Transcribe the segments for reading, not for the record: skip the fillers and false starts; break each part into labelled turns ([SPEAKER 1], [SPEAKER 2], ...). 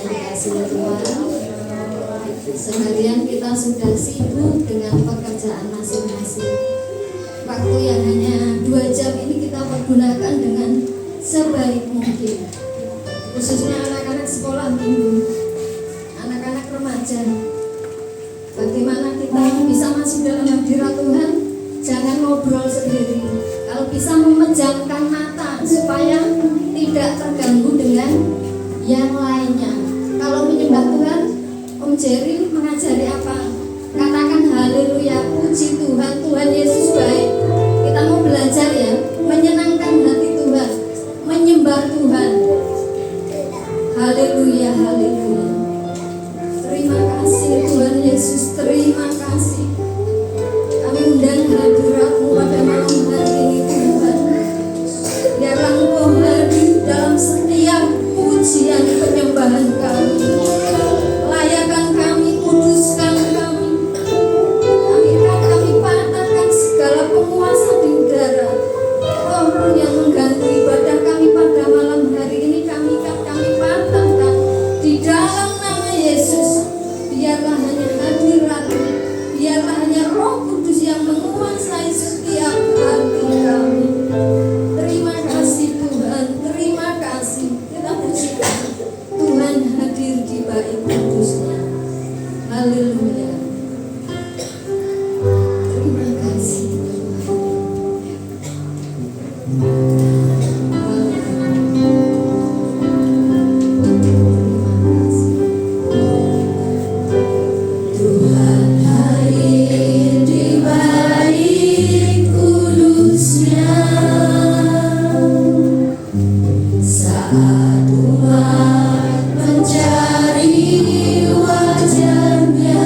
[SPEAKER 1] yang dikasihi Tuhan, seharian kita sudah sibuk dengan pekerjaan masing-masing. Waktu yang hanya 2 jam ini kita pergunakan dengan sebaik mungkin, khususnya anak-anak sekolah minggu, anak-anak remaja. Bagaimana kita bisa masuk dalam hadirat Tuhan? Jangan ngobrol sendiri. Kalau bisa memejamkan mata supaya tidak terganggu dengan yang lainnya. Kalau menyembah Tuhan, Om Jerry mengajari apa? Katakan haleluya, puji Tuhan, Tuhan Yesus baik. Kita mau belajar ya, menyenangkan hati Tuhan, menyembah Tuhan. Haleluya, haleluya. Terima kasih Tuhan Yesus, terima kasih. Kami undang hadirat-Mu pada malam hari ini Tuhan. Biarlah Engkau hadir dalam setiap pujian penyembahan kami. Layakan kami, kuduskan kami. Kami patahkan segala penguasa di udara. Roh yang mengganggu ibadah kami pada malam hari ini kami patahkan di dalam nama Yesus. Biarlah hanya hadirat-Mu, biarlah hanya Roh Kudus yang menguasai setiap hati kami. Terima kasih Tuhan, terima kasih. Kita pujikan Tuhan hadir di bait kudusnya. Haleluya. Terima kasih Tuhan. Tuhan hadir di bait kudusnya. Saat umat mencari wajahnya,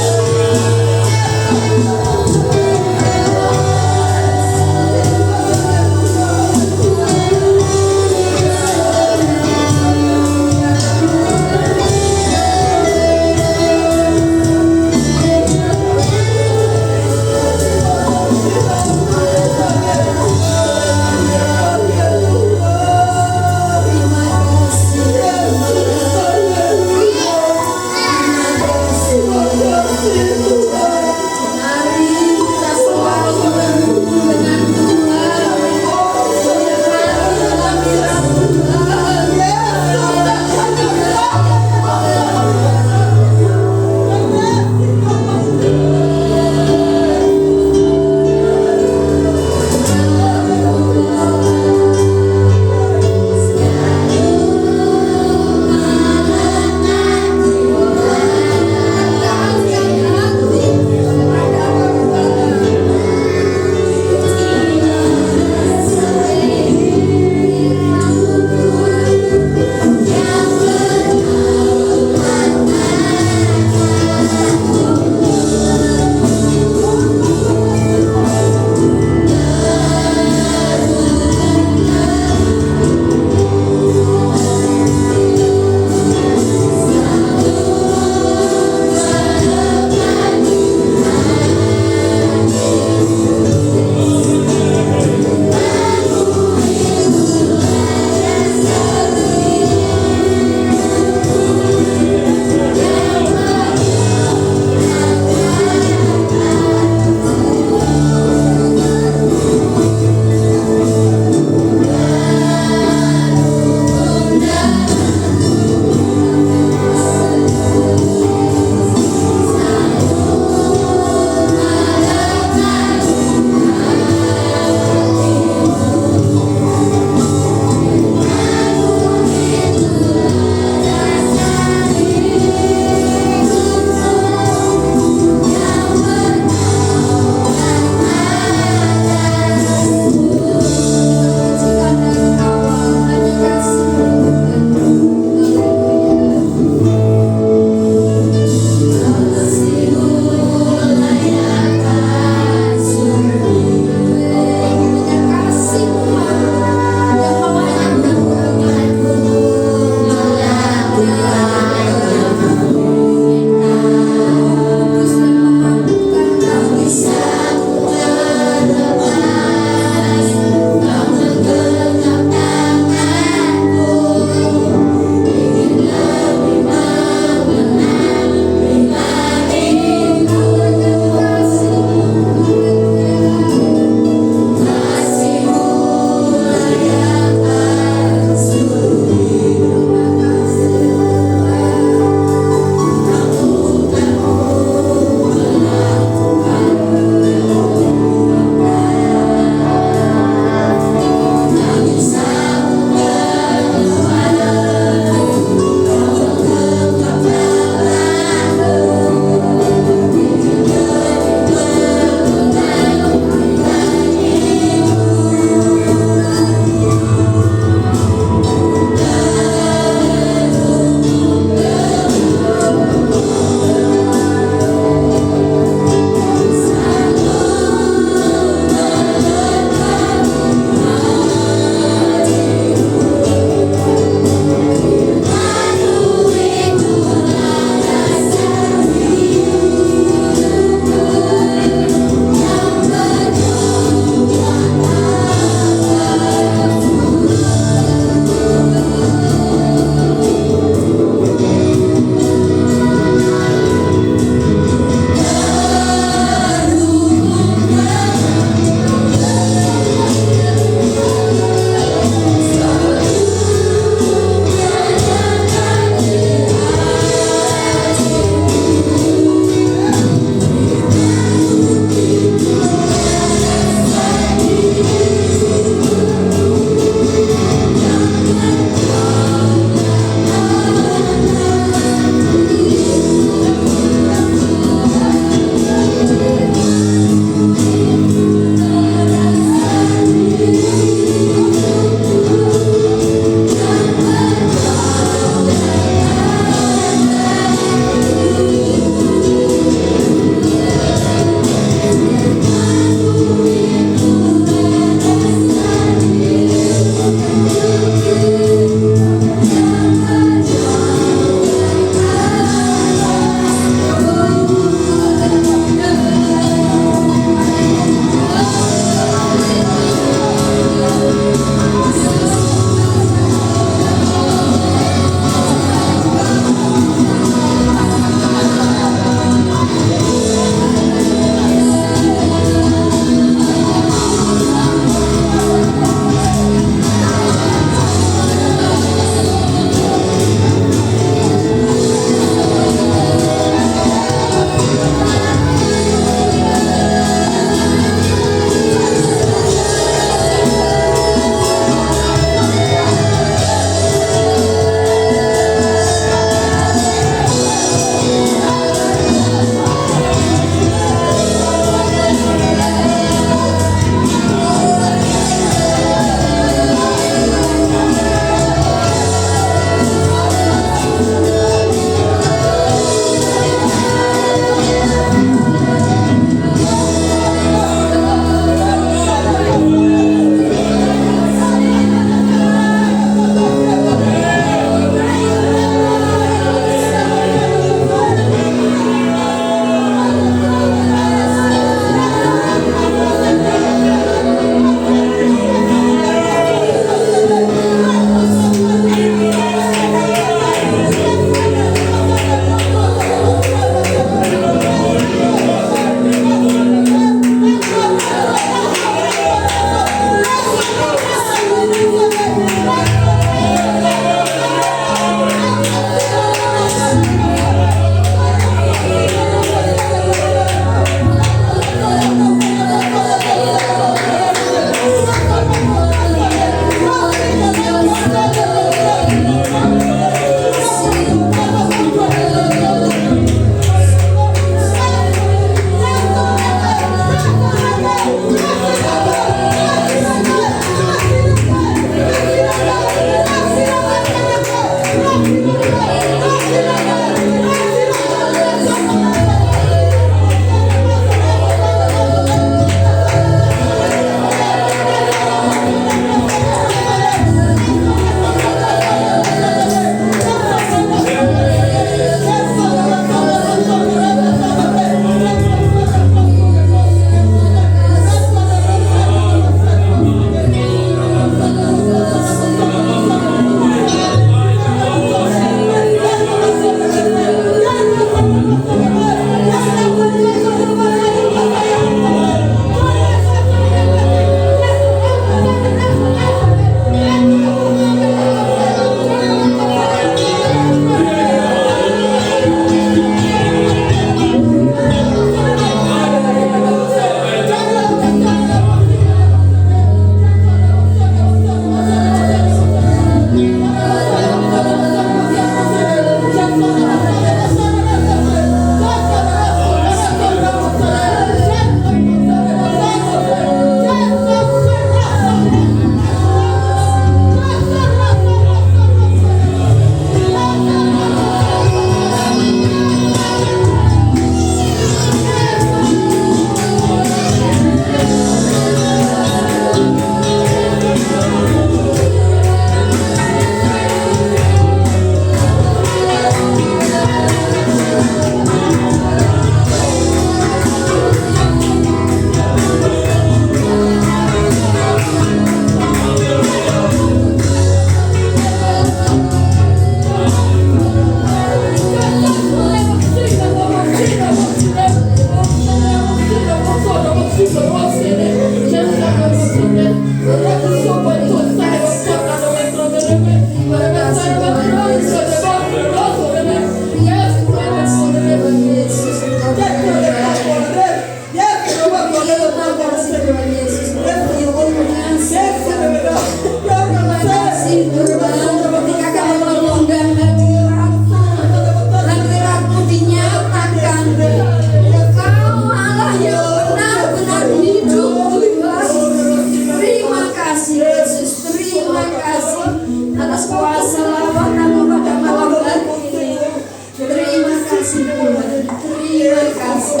[SPEAKER 1] kasih Tuhan. Terima kasih.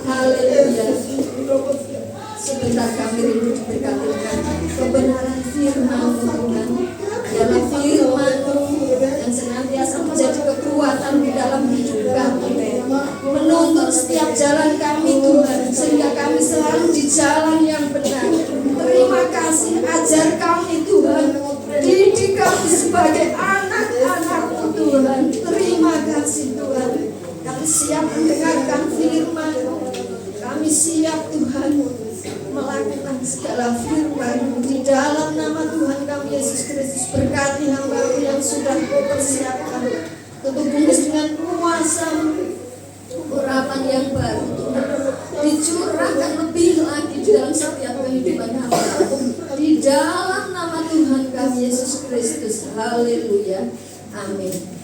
[SPEAKER 1] Haleluya. Sebentar kami rindu diberkati dengan kebenaran firman Tuhan. Dalam firman-Mu yang senantiasa menjadi kekuatan di dalam hidup kami, menuntun setiap jalan kami Tuhan, sehingga kami selalu di jalan yang benar. Terima kasih, ajar kami Tuhan, didik kami sebagai anak-anak-Mu Tuhan. Terima kasih Tuhan, kami siap mendengarkan firman-Mu. Kami siap Tuhan melakukan segala firman di dalam nama Tuhan kami Yesus Kristus. Berkati hamba-Mu yang sudah Kau persiapkan, tutup bungkus dengan kuasa urapan yang baru Tuhan, dicurahkan lebih lagi di dalam setiap kehidupan hamba-Mu di dalam nama Tuhan kami Yesus Kristus. Haleluya, amin.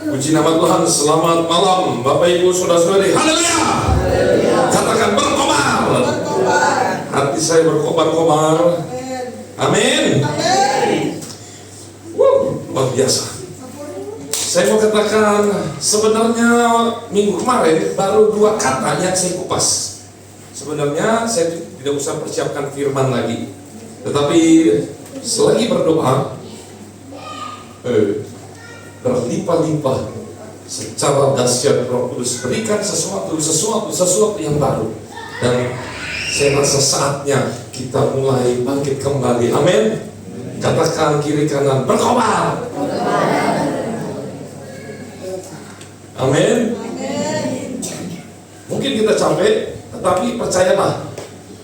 [SPEAKER 2] Puji nama Tuhan. Selamat malam Bapak Ibu Saudara-saudari. Haleluya. Katakan berkobar. Hati saya berkobar-kobar. Amin. Luar biasa. Saya mau katakan, sebenarnya minggu kemarin baru 2 kata yang saya kupas. Sebenarnya saya tidak usah persiapkan firman lagi, tetapi selagi berdoa berlimpah-limpah secara dahsyat Roh Kudus berikan sesuatu yang baru, dan saya rasa saatnya kita mulai bangkit kembali. Amin. Katakan kiri kanan berkobar. Amin. Mungkin kita capek, tetapi percayalah,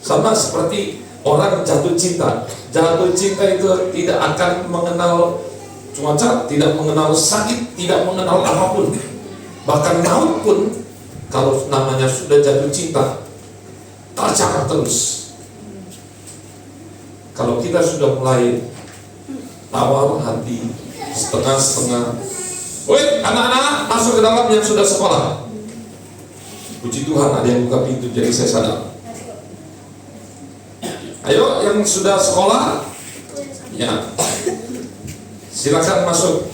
[SPEAKER 2] sama seperti orang jatuh cinta. Jatuh cinta itu tidak akan mengenal cuaca, tidak mengenal sakit, tidak mengenal apapun, bahkan maut pun. Kalau namanya sudah jatuh cinta, tercapai terus. Kalau kita sudah mulai tawar hati, setengah-setengah, woi anak-anak masuk ke dalam yang sudah sekolah. Puji Tuhan ada yang buka pintu, jadi saya sadar. Ayo yang sudah sekolah, ya silakan masuk,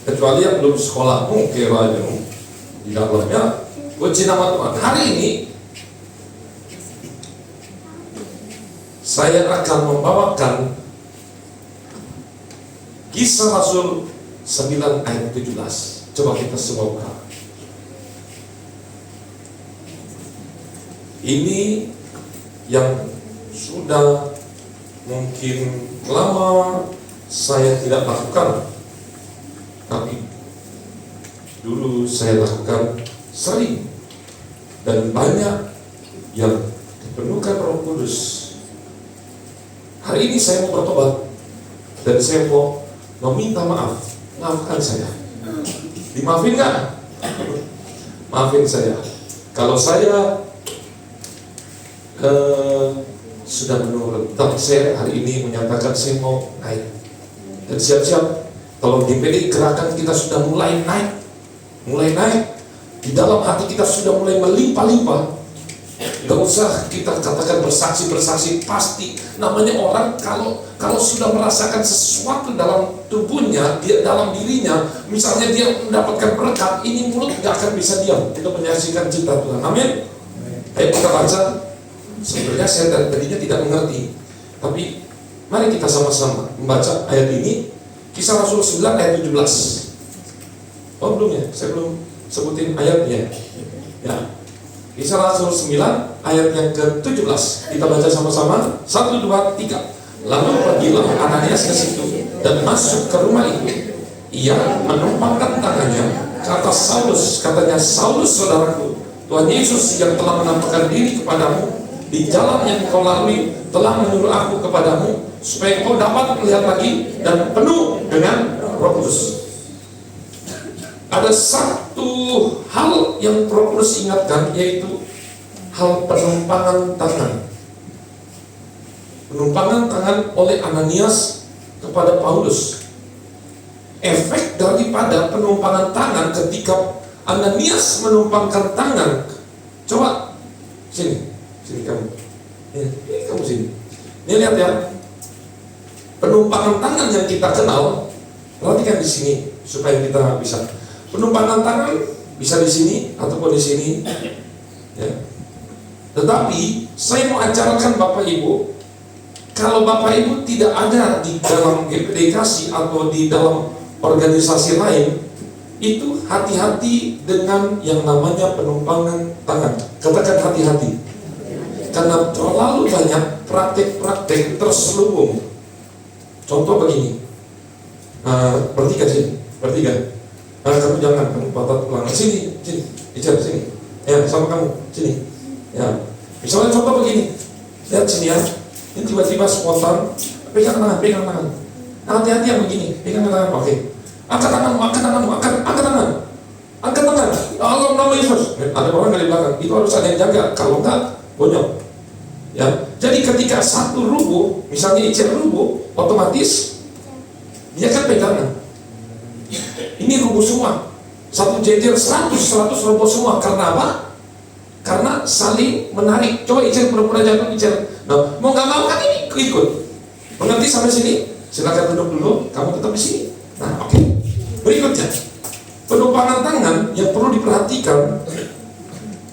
[SPEAKER 2] kecuali yang belum sekolah kiranya di dalamnya. Puji nama Tuhan. Hari ini saya akan membawakan Kisah Rasul 9 ayat 17. Coba kita semua buka. Ini yang sudah mungkin lama saya tidak lakukan, tapi dulu saya lakukan sering, dan banyak yang dipenuhkan Roh Kudus. Hari ini saya mau bertobat, dan saya mau meminta maaf. Maafkan saya. Dimaafin nggak? Maafin saya kalau saya sudah menurun. Tapi saya hari ini menyatakan saya mau naik, dan siap-siap. Kalau di PD gerakan kita sudah mulai naik di dalam hati kita sudah mulai melimpah-limpah. Gak usah kita katakan bersaksi, pasti namanya orang kalau sudah merasakan sesuatu dalam tubuhnya, dia dalam dirinya, misalnya dia mendapatkan berkat, ini mulut gak akan bisa diam untuk menyaksikan cinta Tuhan. Amin. Ayo kita baca. Sebenarnya saya tadinya tidak mengerti, tapi mari kita sama-sama membaca ayat ini. Kisah Rasul 9 ayat 17. Oh belum ya, saya belum sebutin ayatnya ya. Kisah Rasul 9 ayat yang ke-17. Kita baca sama-sama. 1, 2, 3. Lalu pergilah Ananias ke situ dan masuk ke rumah itu. Ia menumpangkan tangannya ke atas Saulus. Katanya, Saulus saudaraku, Tuhan Yesus yang telah menampakkan diri kepadamu di jalan yang kau lalui telah menyuruh aku kepadamu supaya kau dapat melihat lagi dan penuh dengan Roh Kudus. Ada satu hal yang Roh Kudus ingatkan, yaitu hal penumpangan tangan. Penumpangan tangan oleh Ananias kepada Paulus. Efek daripada penumpangan tangan ketika Ananias menumpangkan tangan. Coba sini kamu. Ini kamu sini. Ini lihat ya. Penumpangan tangan yang kita kenal, perhatikan di sini. supaya kita bisa. Penumpangan tangan bisa di sini ataupun di sini. Ya. Tetapi saya mau ajarkan Bapak Ibu, kalau Bapak Ibu tidak ada di dalam GPD Kasih atau di dalam organisasi lain, itu hati-hati dengan yang namanya penumpangan tangan. Katakan hati-hati. Karena terlalu banyak praktek-praktek terselubung. Contoh begini, bertiga sini, bertiga. Kamu jangan, kamu patah tulang. Sini, bicara sini. Ya, sama kamu, sini. Ya, misalnya contoh begini, lihat sini ya. Ini tiba-tiba spontan, pegang tangan. Hati-hati yang begini, pegang tangan, oke. Angkat tangan. Allah nama Yesus. Ada orang dari belakang, itu harus ada yang jaga. Kalau enggak, bonyok. Ya, jadi ketika satu rubuh, misalnya Icer rubuh, otomatis dia kan pegangan. Ini rubuh semua, satu jejer 100 rubuh semua. Karena apa? Karena saling menarik. Coba Icer pura-pura jatuh, Icer. Nah, mau nggak mau kan ini ikut. Mengerti sampai sini? Silakan duduk dulu. Kamu tetap di sini. Nah, oke. Berikutnya, penumpangan tangan yang perlu diperhatikan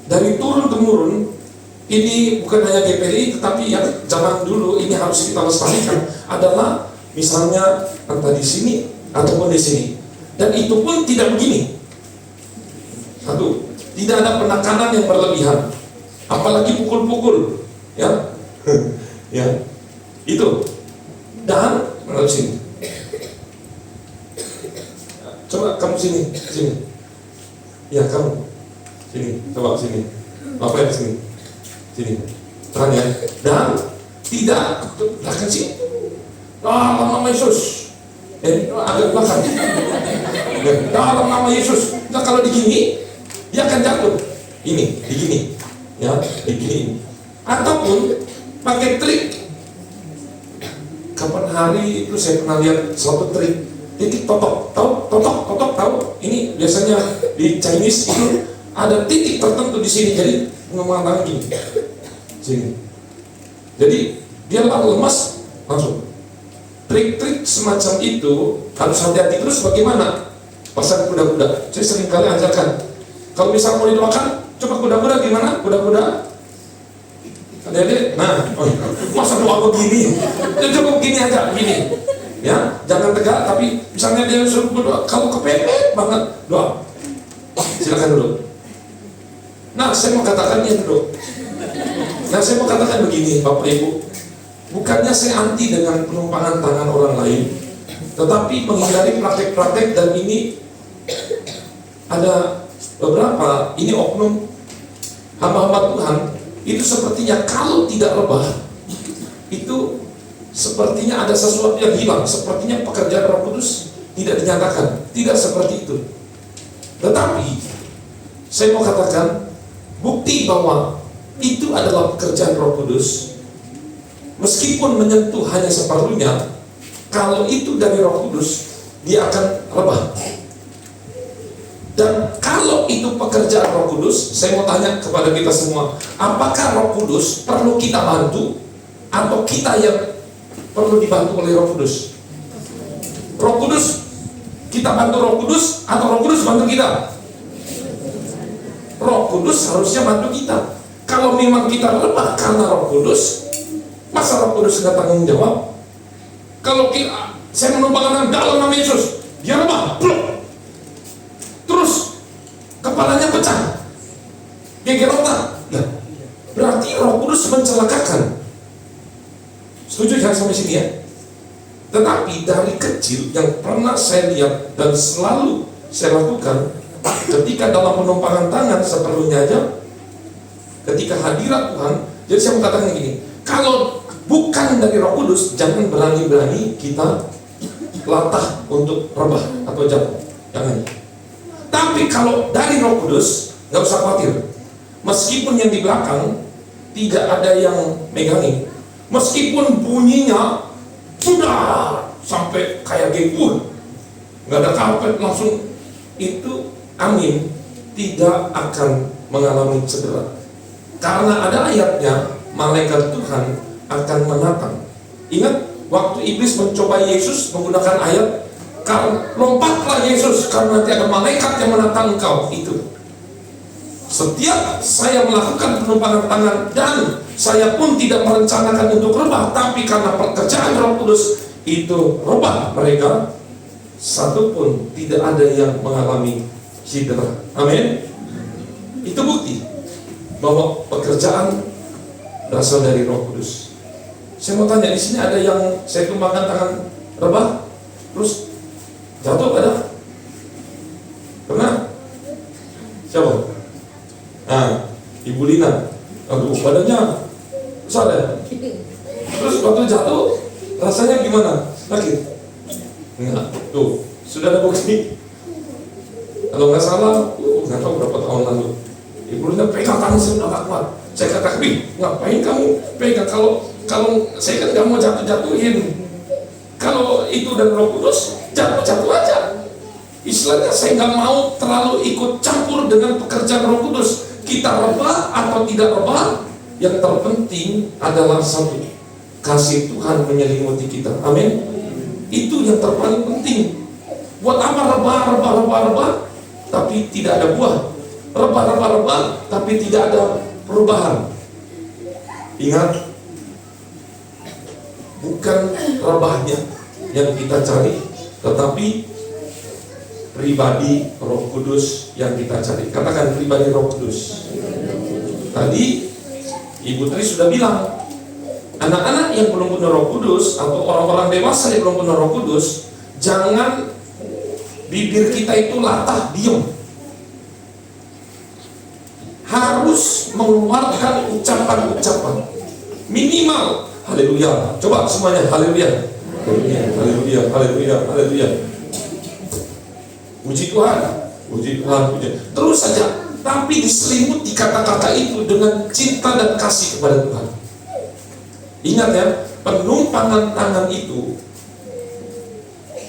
[SPEAKER 2] dari turun temurun. Ini bukan hanya GPI, tetapi yang zaman dulu ini harus kita lestarikan adalah misalnya entah di sini ataupun di sini. Dan itu pun tidak begini. Satu, tidak ada penekanan yang berlebihan, apalagi pukul-pukul, ya, ya, itu. Dan menurut sini. Coba kamu sini. Ya kamu sini, coba sini. Apa yang sini? Sini, tahan ya. Dan tidak belakang sini. Dalam nama Yesus. Agak belakang. Dalam nama Yesus. Nah, kalau digini, dia akan jatuh. Ini, digini, ya, digini. Ataupun pakai trik. Kapan hari itu saya pernah lihat suatu trik. Titik totok, tahu? Ini biasanya di Chinese itu ada titik tertentu di sini. Jadi ngomong tangan gini, sini. Jadi dia lemas langsung. Trik-trik semacam itu harus hati-hati. Terus bagaimana? Pasang kuda-kuda. Saya sering kali ajarkan. Kalau misal mau didoakan, coba kuda-kuda gimana? Kuda-kuda. Adik-adik, nah, masa doa begini? Ya cukup gini aja, begini. Ya, jangan tegak. Tapi misalnya dia suruh berdoa, kalau kepepet banget doa. Silakan dulu. Nah, saya mau katakan begini, Bapak Ibu. Bukannya saya anti dengan penumpangan tangan orang lain, tetapi menghindari praktek-praktek. Dan ini ada beberapa, ini oknum hamba-hamba Tuhan, itu sepertinya kalau tidak rebah, itu sepertinya ada sesuatu yang hilang. Sepertinya pekerjaan Roh Kudus tidak dinyatakan. Tidak seperti itu. Tetapi saya mau katakan, bukti bahwa itu adalah pekerjaan Roh Kudus, meskipun menyentuh hanya seperlunya, kalau itu dari Roh Kudus, dia akan rebah. Dan kalau itu pekerjaan Roh Kudus, saya mau tanya kepada kita semua, apakah Roh Kudus perlu kita bantu, atau kita yang perlu dibantu oleh Roh Kudus? Roh Kudus, kita bantu Roh Kudus, atau Roh Kudus bantu kita? Roh Kudus harusnya bantu kita. Kalau memang kita lemah karena Roh Kudus, masa Roh Kudus nggak tanggung jawab? Kalau saya menumpangkan dalam nama Yesus, dia lemah, pluk. Terus kepalanya pecah, geger otak. Nah, berarti Roh Kudus mencelakakan. Setuju jangan sampai sini ya? Tetapi dari kecil yang pernah saya lihat dan selalu saya lakukan, ketika dalam penumpangan tangan seperlunya aja, ketika hadirat Tuhan. Jadi saya mau katakan gini, kalau bukan dari Roh Kudus, jangan berani-berani kita latah untuk rebah atau jatuh, jangan. Tapi kalau dari Roh Kudus, nggak usah khawatir. Meskipun yang di belakang tidak ada yang megangin, meskipun bunyinya sudah sampai kayak genggur, nggak ada karpet langsung, itu angin tidak akan mengalami cedera. Karena ada ayatnya, malaikat Tuhan akan menatang. Ingat waktu iblis mencoba Yesus menggunakan ayat, Karena lompatlah Yesus, karena nanti ada malaikat yang menatang engkau. Itu. Setiap saya melakukan penumpangan tangan dan saya pun tidak merencanakan untuk rebah, tapi karena pekerjaan Roh Kudus itu rebah mereka, satu pun tidak ada yang mengalami cedera. Amin. Itu bukti bahwa pekerjaan berasal dari Roh Kudus. Saya mau tanya, di sini ada yang saya tumpangkan tangan rebah terus jatuh, ada? Pernah? Siapa? Nah, Ibu Lina. Aduh, badannya besar ya. Terus waktu jatuh rasanya gimana? Sakit? Enggak. Tuh, sudah ada bukti. Kalau nggak salah, nggak tahu berapa tahun lalu, Ibu Lina pegang tangan saya udah nggak kuat. Saya kata, ngapain kamu pegang? Kalau saya kan nggak mau jatuhin. Kalau itu dan Roh Kudus, jatuh aja. Istilahnya saya nggak mau terlalu ikut campur dengan pekerjaan Roh Kudus. Kita rebah atau tidak rebah, yang terpenting adalah satu, kasih Tuhan menyelimuti kita. Amin. Itu yang terpaling penting. Buat apa rebah, tapi tidak ada buah. Rebah, tapi tidak ada perubahan. Ingat, bukan rebahnya yang kita cari, tetapi pribadi Roh Kudus yang kita cari. Katakan pribadi Roh Kudus. Tadi Ibu Tri sudah bilang, anak-anak yang belum punya Roh Kudus atau orang-orang dewasa yang belum punya Roh Kudus, jangan bibir kita itu latah, diem. Harus mengeluarkan ucapan-ucapan minimal haleluya. Coba semuanya haleluya. Haleluya. Puji Tuhan. Terus saja, tapi diselimuti kata-kata itu dengan cinta dan kasih kepada Tuhan. Ingat ya, penumpangan tangan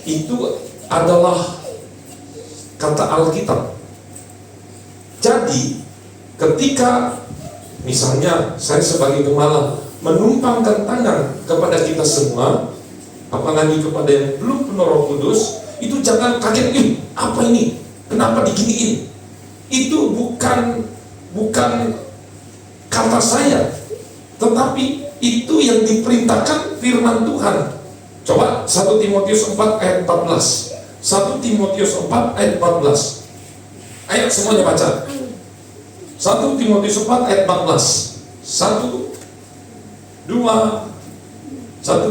[SPEAKER 2] itu adalah kata Alkitab. Jadi ketika misalnya saya sebagai gembala menumpangkan tangan kepada kita semua, apalagi kepada yang belum penuh Roh Kudus, itu jangan kaget, apa ini? Kenapa diginiin? Itu bukan kata saya, tetapi itu yang diperintahkan firman Tuhan. Coba 1 Timotius 4 ayat 14. 1 Timotius 4 ayat 14. Ayo semuanya baca. 1 Timotius 4 ayat 14. 1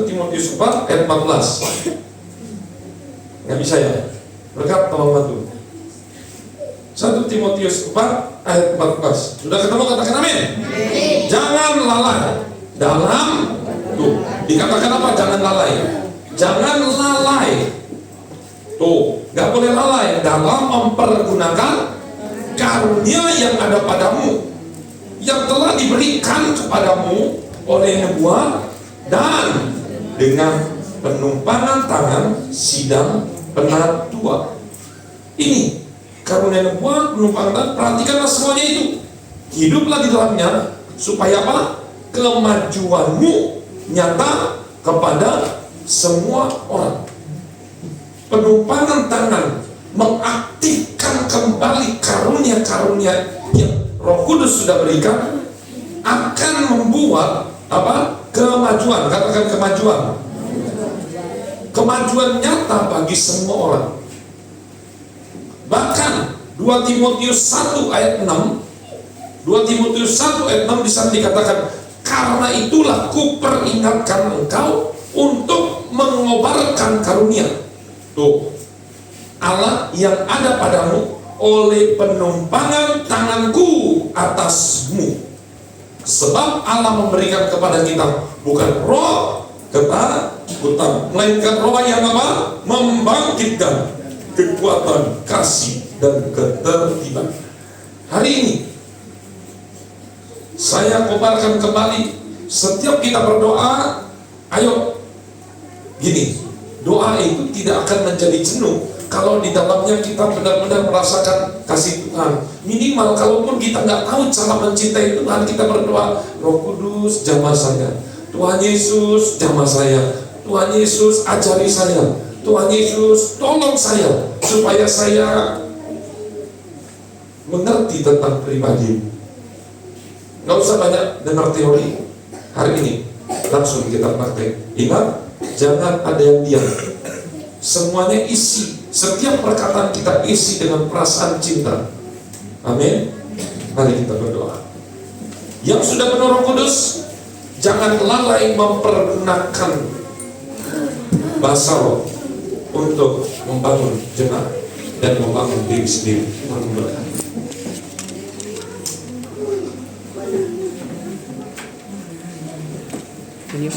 [SPEAKER 2] Timotius 4 ayat 14. Nggak bisa ya? Berkat tolong bantu. 1 Timotius 4 ayat 14. Sudah ketemu, katakan amin. Jangan lalai dalam, tuh dikatakan apa? Jangan lalai. Jangan lalai. Tuh, nggak boleh lalai dalam mempergunakan karunia yang ada padamu, yang telah diberikan kepadamu oleh nubuat dan dengan penumpangan tangan sidang penatua. Ini karunia nubuat, penumpangan tangan. Perhatikanlah semuanya itu, hiduplah di dalamnya, supaya apa? Kemajuanmu nyata kepada semua orang. Penumpangan tangan mengaktifkan kembali karunia-karunia yang Roh Kudus sudah berikan, akan membuat apa? Kemajuan. Katakan kemajuan. Kemajuan nyata bagi semua orang. Bahkan 2 Timotius 1 ayat 6, 2 Timotius 1 ayat 6 di sana dikatakan, karena itulah kuperingatkan engkau untuk mengobarkan karunia. Tuh, Allah yang ada padamu oleh penumpangan tanganku atasmu. Sebab Allah memberikan kepada kita bukan roh ketakutan, melainkan roh yang apa? Membangkitkan kekuatan, kasih, dan ketertiban. Hari ini saya kobarkan kembali, setiap kita berdoa, ayo gini, doa itu tidak akan menjadi jenuh kalau di dalamnya kita benar-benar merasakan kasih Tuhan. Minimal kalaupun kita nggak tahu cara mencintai Tuhan, kita berdoa, Roh Kudus jamah saya, Tuhan Yesus jamah saya, Tuhan Yesus ajari saya, Tuhan Yesus, tolong saya supaya saya mengerti tentang pribadi. Nggak usah banyak dengar teori. Hari ini langsung kita praktek. Ingat, jangan ada yang diam. Semuanya isi. Setiap perkataan kita isi dengan perasaan cinta. Amin. Mari kita berdoa. Yang sudah penuh Roh Kudus, jangan lalai mempergunakan bahasa roh untuk membangun jemaat dan membangun diri sendiri.
[SPEAKER 3] Ini